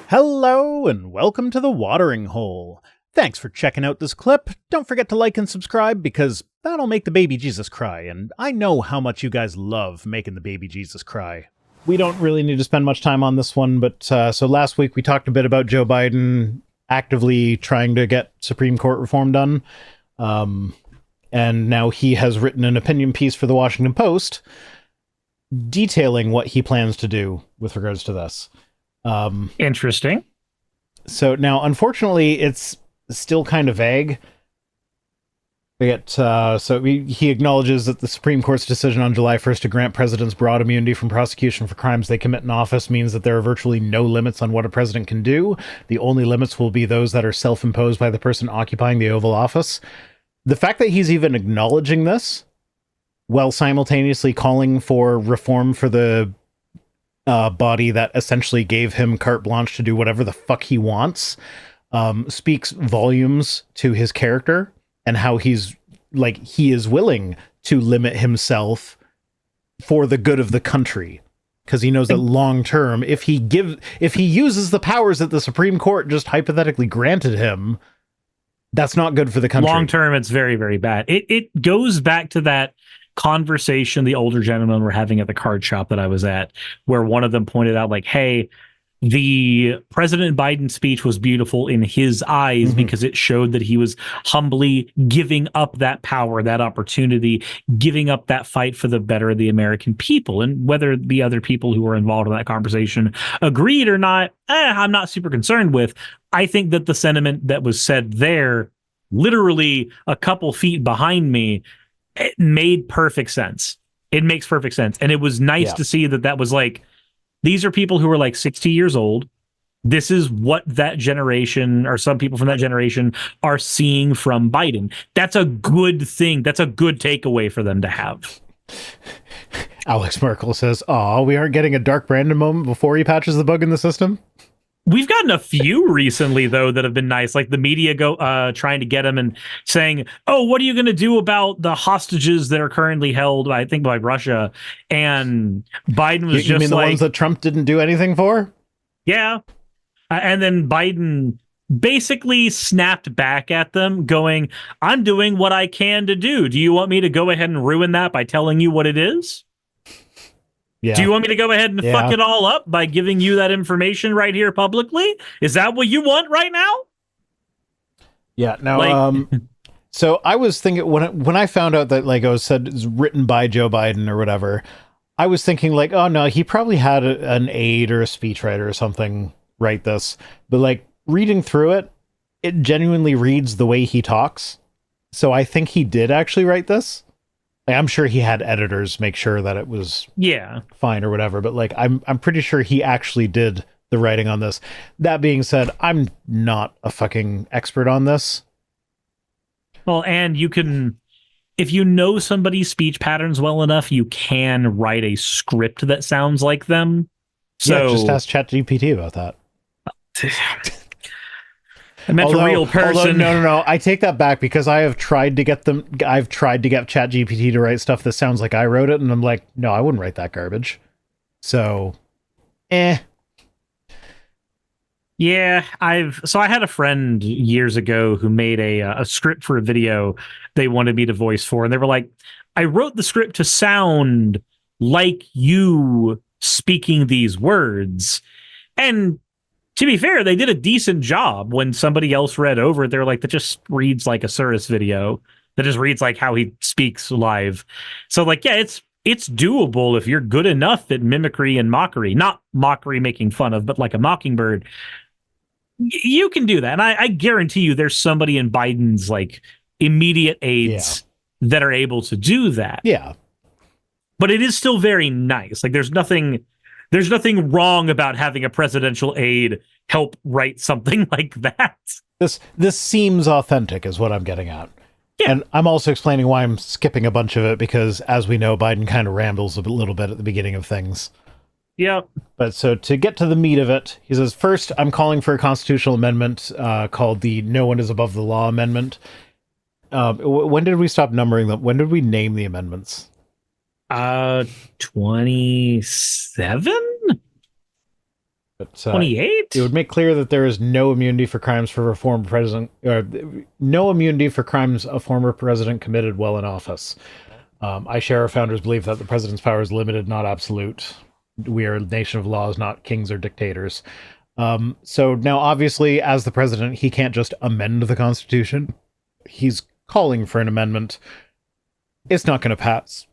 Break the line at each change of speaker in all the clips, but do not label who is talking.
Hello and welcome to the Watering Hole. Thanks for checking out this clip. Don't forget to like and subscribe because that'll make the baby Jesus cry, and I know how much you guys love making the baby Jesus cry. We don't really need to spend much time on this one, but so last week we talked a bit about Joe Biden actively trying to get Supreme Court reform done, and now he has written an opinion piece for the Washington Post detailing what he plans to do with regards to this.
Interesting.
So now, unfortunately, it's still kind of vague. He acknowledges that the Supreme Court's decision on July 1st to grant presidents broad immunity from prosecution for crimes they commit in office means that there are virtually no limits on what a president can do. The only limits will be those that are self-imposed by the person occupying the Oval Office. The fact that he's even acknowledging this while simultaneously calling for reform for the body that essentially gave him carte blanche to do whatever the fuck he wants, speaks volumes to his character and how he is willing to limit himself for the good of the country, because he knows that long term, if he uses the powers that the Supreme Court just hypothetically granted him, that's not good for the country.
Long term, it's very, very bad. It goes back to that conversation the older gentlemen were having at the card shop that I was at, where one of them pointed out, like, hey, the President Biden speech was beautiful in his eyes because it showed that he was humbly giving up that power, that opportunity, giving up that fight for the better of the American people. And whether the other people who were involved in that conversation agreed or not, I'm not super concerned with. I think that the sentiment that was said there, literally a couple feet behind me, it made perfect sense. It makes perfect sense. And it was nice to see that was like, these are people who are like 60 years old. This is what that generation, or some people from that generation, are seeing from Biden. That's a good thing. That's a good takeaway for them to have.
Alex Merkel says, "Aw, we aren't getting a Dark Brandon moment before he patches the bug in the system."
We've gotten a few recently, though, that have been nice, like the media trying to get him and saying, oh, what are you going to do about the hostages that are currently held, I think, by Russia? And Biden was
you mean the ones that Trump didn't do anything for?
Yeah. And then Biden basically snapped back at them going, I'm doing what I can to do. Do you want me to go ahead and ruin that by telling you what it is? Yeah. Do you want me to go ahead and fuck it all up by giving you that information right here publicly? Is that what you want right now?
Yeah. Now, so I was thinking when I found out that, like, it was written by Joe Biden or whatever, I was thinking, like, oh no, he probably had an aide or a speechwriter or something write this. But like reading through it, it genuinely reads the way he talks. So I think he did actually write this. I'm sure he had editors make sure that it was fine or whatever, but like I'm pretty sure he actually did the writing on this. That being said, I'm not a fucking expert on this.
Well, and you can, if you know somebody's speech patterns well enough, you can write a script that sounds like them. So
just ask ChatGPT about that.
I meant a real person.
No. I take that back, because I've tried to get ChatGPT to write stuff that sounds like I wrote it, and I'm like, no, I wouldn't write that garbage. So, Yeah,
I had a friend years ago who made a script for a video they wanted me to voice for, and they were like, I wrote the script to sound like you speaking these words. And to be fair, they did a decent job. When somebody else read over it, they're like, that just reads like a Cirrus video. That just reads like how he speaks live. So like, yeah, it's doable if you're good enough at mimicry and mockery. Not mockery making fun of, but like a mockingbird. You can do that. And I guarantee you there's somebody in Biden's like immediate aides that are able to do that.
Yeah.
But it is still very nice. Like there's nothing wrong about having a presidential aide help write something like that.
This seems authentic is what I'm getting at. Yeah. And I'm also explaining why I'm skipping a bunch of it, because as we know, Biden kind of rambles a little bit at the beginning of things.
Yeah.
But so to get to the meat of it, he says, first, I'm calling for a constitutional amendment called the No One is Above the Law Amendment. When did we stop numbering them? When did we name the amendments?
27?
But
28?
it would make clear that there is no immunity for crimes for a former president, or no immunity for crimes a former president committed while in office. I share our founders' belief that the president's power is limited, not absolute. We are a nation of laws, not kings or dictators. So now, obviously, as the president, he can't just amend the Constitution. He's calling for an amendment. It's not going to pass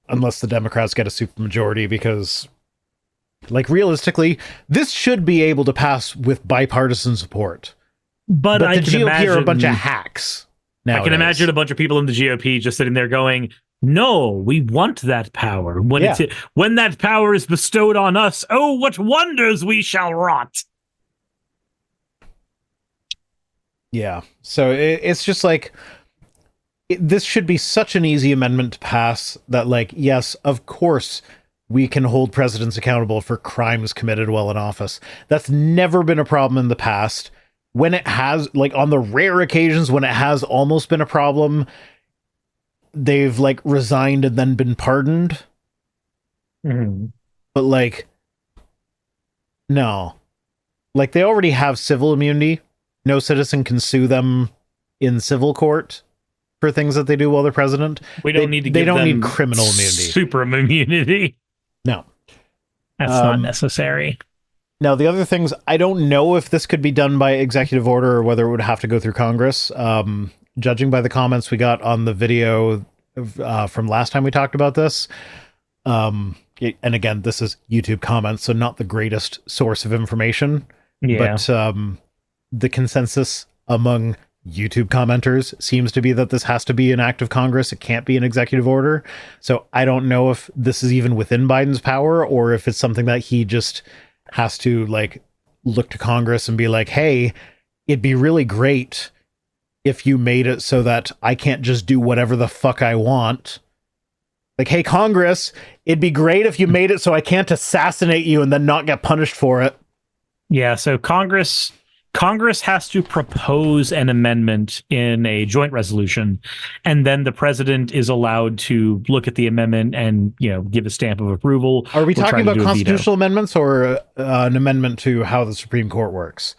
unless the Democrats get a supermajority, because, like, realistically, this should be able to pass with bipartisan support.
But
the
I can
GOP are a bunch of
imagine
hacks.
I can imagine a bunch of people in the GOP just sitting there going, "No, we want that power. When when that power is bestowed on us, oh, what wonders we shall wrought."
Yeah. So it's just like, this should be such an easy amendment to pass that, like, yes, of course, we can hold presidents accountable for crimes committed while in office. That's never been a problem in the past. When it has, like, on the rare occasions when it has almost been a problem, they've, like, resigned and then been pardoned.
Mm-hmm.
But, like, no. Like, they already have civil immunity. No citizen can sue them in civil court for things that they do while they're president.
We don't need to give
They don't
them
need criminal immunity.
Super immunity.
No.
That's not necessary.
Now, the other things, I don't know if this could be done by executive order or whether it would have to go through Congress. Judging by the comments we got on the video from last time we talked about this, and again, this is YouTube comments, so not the greatest source of information.
Yeah.
But the consensus among YouTube commenters seems to be that this has to be an act of Congress. It can't be an executive order. So I don't know if this is even within Biden's power, or if it's something that he just has to, like, look to Congress and be like, hey, it'd be really great if you made it so that I can't just do whatever the fuck I want. Like, hey, Congress, it'd be great if you made it so I can't assassinate you and then not get punished for it.
Yeah, so Congress has to propose an amendment in a joint resolution, and then the president is allowed to look at the amendment and, give a stamp of approval.
Are we talking about constitutional amendments or an amendment to how the Supreme Court works?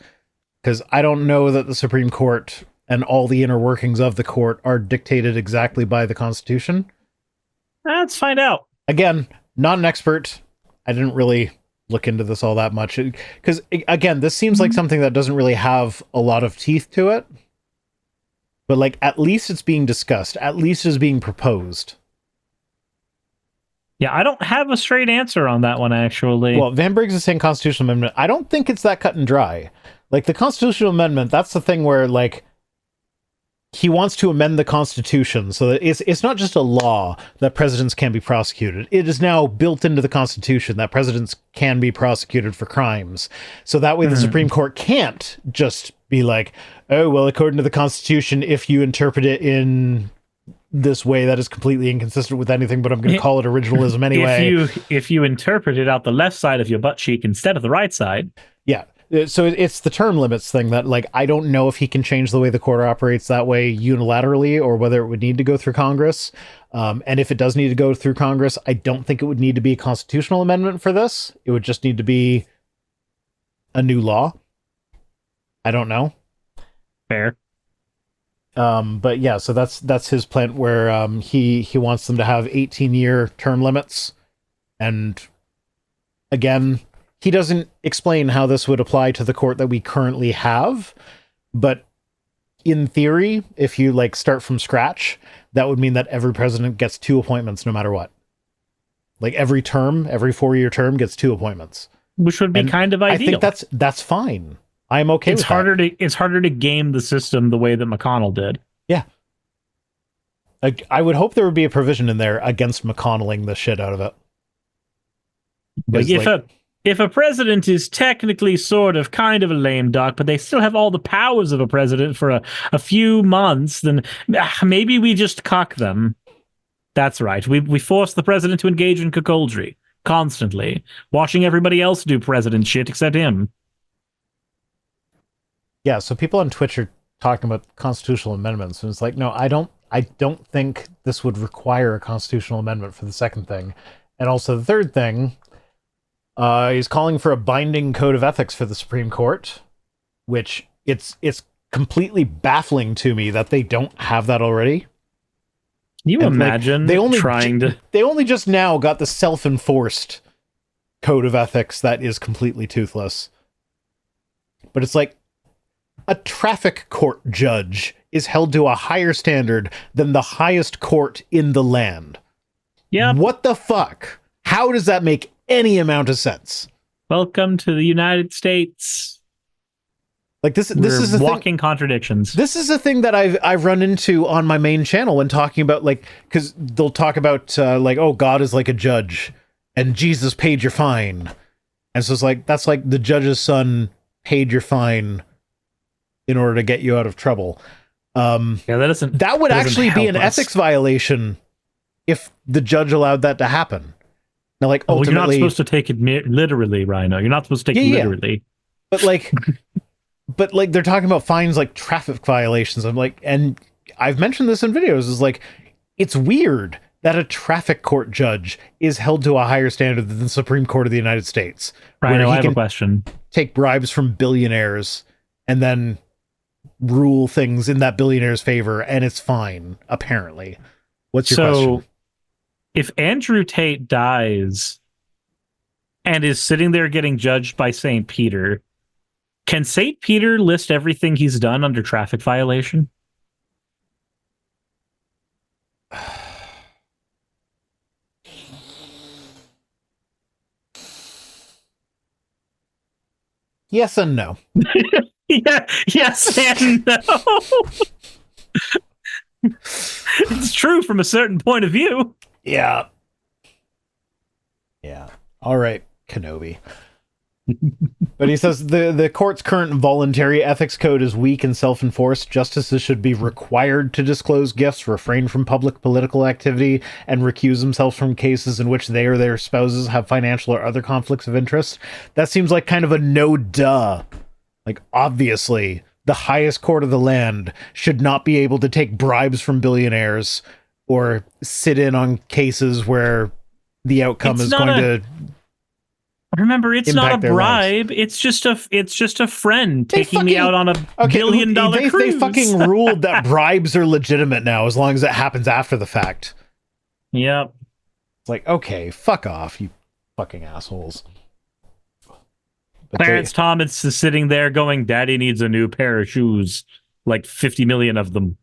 Because I don't know that the Supreme Court and all the inner workings of the court are dictated exactly by the Constitution.
Let's find out.
Again, not an expert. I didn't really look into this all that much, because, again, this seems like something that doesn't really have a lot of teeth to it, but, like, at least it's being discussed, at least it's being proposed.
Yeah, I don't have a straight answer on that one, actually.
Well, Van Briggs is saying constitutional amendment. I don't think it's that cut and dry. Like, the constitutional amendment, that's the thing where, like, he wants to amend the Constitution so that it's not just a law that presidents can be prosecuted. It is now built into the Constitution that presidents can be prosecuted for crimes. So that way the Supreme Court can't just be like, oh, well, according to the Constitution, if you interpret it in this way that is completely inconsistent with anything, but I'm going to call it originalism anyway.
If you interpret it out the left side of your butt cheek instead of the right side.
Yeah. So it's the term limits thing that, like, I don't know if he can change the way the court operates that way unilaterally, or whether it would need to go through Congress. And if it does need to go through Congress, I don't think it would need to be a constitutional amendment for this. It would just need to be a new law. I don't know.
Fair.
But yeah, so that's his plan, where he wants them to have 18-year term limits. And again, he doesn't explain how this would apply to the court that we currently have, but in theory, if you, like, start from scratch, that would mean that every president gets 2 appointments no matter what. Like, every 4-year term gets 2 appointments,
which would be kind of ideal.
I think that's fine. I'm okay with that.
It's harder to game the system the way that McConnell did.
Yeah. I would hope there would be a provision in there against McConnelling the shit out of it.
Like, if a president is technically sort of kind of a lame duck, but they still have all the powers of a president for a few months, then maybe we just cuck them. That's right. We force the president to engage in cuckoldry constantly, watching everybody else do president shit except him.
Yeah, so people on Twitch are talking about constitutional amendments, and it's like, no, I don't think this would require a constitutional amendment for the second thing. And also the third thing, He's calling for a binding code of ethics for the Supreme Court, which it's completely baffling to me that they don't have that already.
Can you imagine
they only just now got the self-enforced code of ethics that is completely toothless. But it's like a traffic court judge is held to a higher standard than the highest court in the land.
Yeah.
What the fuck? How does that make any amount of sense?
Welcome to the United States.
Like this is a
walking contradictions.
This is a thing that I've run into on my main channel when talking about, like, because they'll talk about like, oh, God is like a judge and Jesus paid your fine. And so it's like, that's like the judge's son paid your fine in order to get you out of trouble. That would actually be an ethics violation if the judge allowed that to happen. Now, like, ultimately,
you're not supposed to take it literally, Rhino. You're not supposed to take it literally.
But like, they're talking about fines like traffic violations. I'm like, and I've mentioned this in videos, is like, it's weird that a traffic court judge is held to a higher standard than the Supreme Court of the United States.
Rhino, I have a question.
Take bribes from billionaires and then rule things in that billionaire's favor, and it's fine, apparently. What's your question?
If Andrew Tate dies and is sitting there getting judged by St. Peter, can St. Peter list everything he's done under traffic violation?
Yes and no.
Yeah, yes and no. It's true from a certain point of view.
Yeah. Yeah. All right, Kenobi. But he says the court's current voluntary ethics code is weak and self-enforced. Justices should be required to disclose gifts, refrain from public political activity, and recuse themselves from cases in which they or their spouses have financial or other conflicts of interest. That seems like kind of a no-duh. Like, obviously, the highest court of the land should not be able to take bribes from billionaires or sit in on cases where the outcome is going to...
Remember, it's not a bribe. It's just a friend taking me out on a $1 billion cruise.
They fucking ruled that bribes are legitimate now, as long as it happens after the fact.
Yep.
It's like, okay, fuck off, you fucking assholes. But
Clarence Thomas is sitting there going, "Daddy needs a new pair of shoes, like 50 million of them."